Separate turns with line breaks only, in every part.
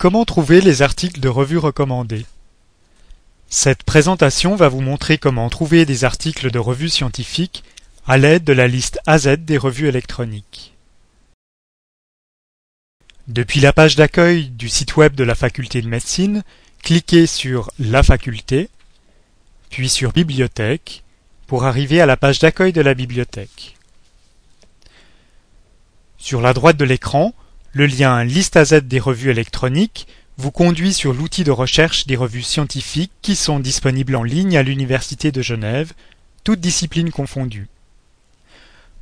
Comment trouver les articles de revues recommandés? Cette présentation va vous montrer comment trouver des articles de revues scientifiques à l'aide de la liste AZ des revues électroniques. Depuis la page d'accueil du site web de la faculté de médecine, cliquez sur La faculté, puis sur Bibliothèque, pour arriver à la page d'accueil de la bibliothèque. Sur la droite de l'écran, le lien Liste AZ des revues électroniques vous conduit sur l'outil de recherche des revues scientifiques qui sont disponibles en ligne à l'Université de Genève, toutes disciplines confondues.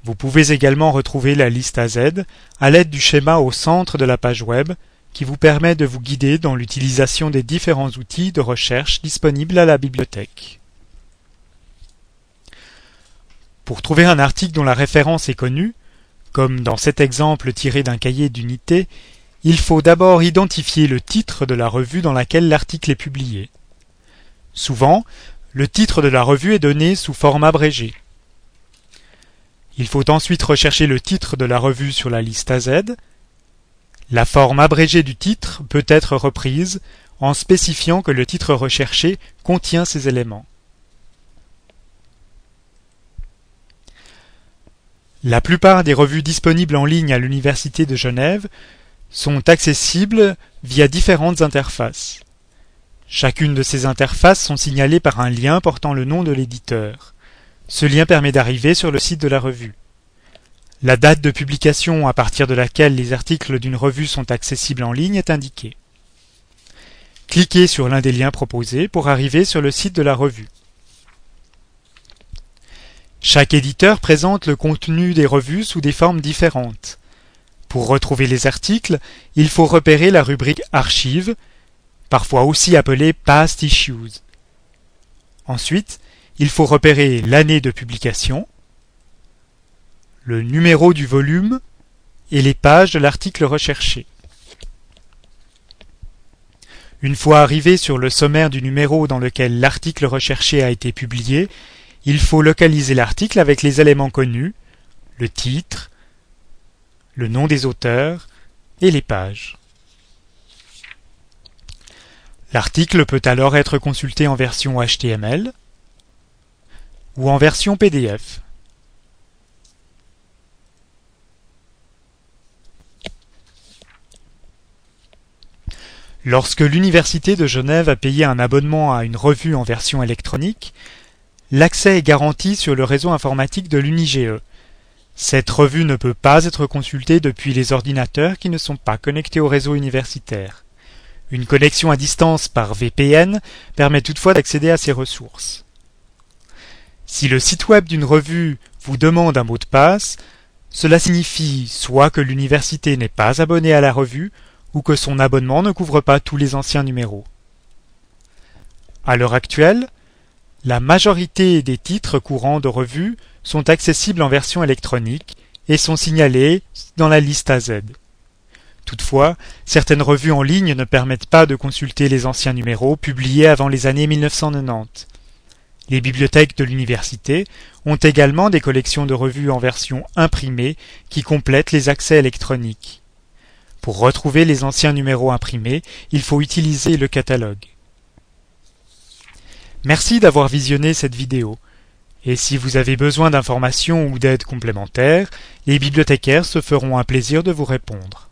Vous pouvez également retrouver la liste AZ à l'aide du schéma au centre de la page web qui vous permet de vous guider dans l'utilisation des différents outils de recherche disponibles à la bibliothèque. Pour trouver un article dont la référence est connue, comme dans cet exemple tiré d'un cahier d'unité, il faut d'abord identifier le titre de la revue dans laquelle l'article est publié. Souvent, le titre de la revue est donné sous forme abrégée. Il faut ensuite rechercher le titre de la revue sur la liste AZ. La forme abrégée du titre peut être reprise en spécifiant que le titre recherché contient ces éléments. La plupart des revues disponibles en ligne à l'Université de Genève sont accessibles via différentes interfaces. Chacune de ces interfaces sont signalées par un lien portant le nom de l'éditeur. Ce lien permet d'arriver sur le site de la revue. La date de publication à partir de laquelle les articles d'une revue sont accessibles en ligne est indiquée. Cliquez sur l'un des liens proposés pour arriver sur le site de la revue. Chaque éditeur présente le contenu des revues sous des formes différentes. Pour retrouver les articles, il faut repérer la rubrique Archives, parfois aussi appelée Past Issues. Ensuite, il faut repérer l'année de publication, le numéro du volume et les pages de l'article recherché. Une fois arrivé sur le sommaire du numéro dans lequel l'article recherché a été publié, il faut localiser l'article avec les éléments connus, le titre, le nom des auteurs et les pages. L'article peut alors être consulté en version HTML ou en version PDF. Lorsque l'Université de Genève a payé un abonnement à une revue en version électronique, l'accès est garanti sur le réseau informatique de l'UniGE. Cette revue ne peut pas être consultée depuis les ordinateurs qui ne sont pas connectés au réseau universitaire. Une connexion à distance par VPN permet toutefois d'accéder à ces ressources. Si le site web d'une revue vous demande un mot de passe, cela signifie soit que l'université n'est pas abonnée à la revue, ou que son abonnement ne couvre pas tous les anciens numéros. À l'heure actuelle, la majorité des titres courants de revues sont accessibles en version électronique et sont signalés dans la liste AZ. Toutefois, certaines revues en ligne ne permettent pas de consulter les anciens numéros publiés avant les années 1990. Les bibliothèques de l'université ont également des collections de revues en version imprimée qui complètent les accès électroniques. Pour retrouver les anciens numéros imprimés, il faut utiliser le catalogue. Merci d'avoir visionné cette vidéo. Et si vous avez besoin d'informations ou d'aide complémentaires, les bibliothécaires se feront un plaisir de vous répondre.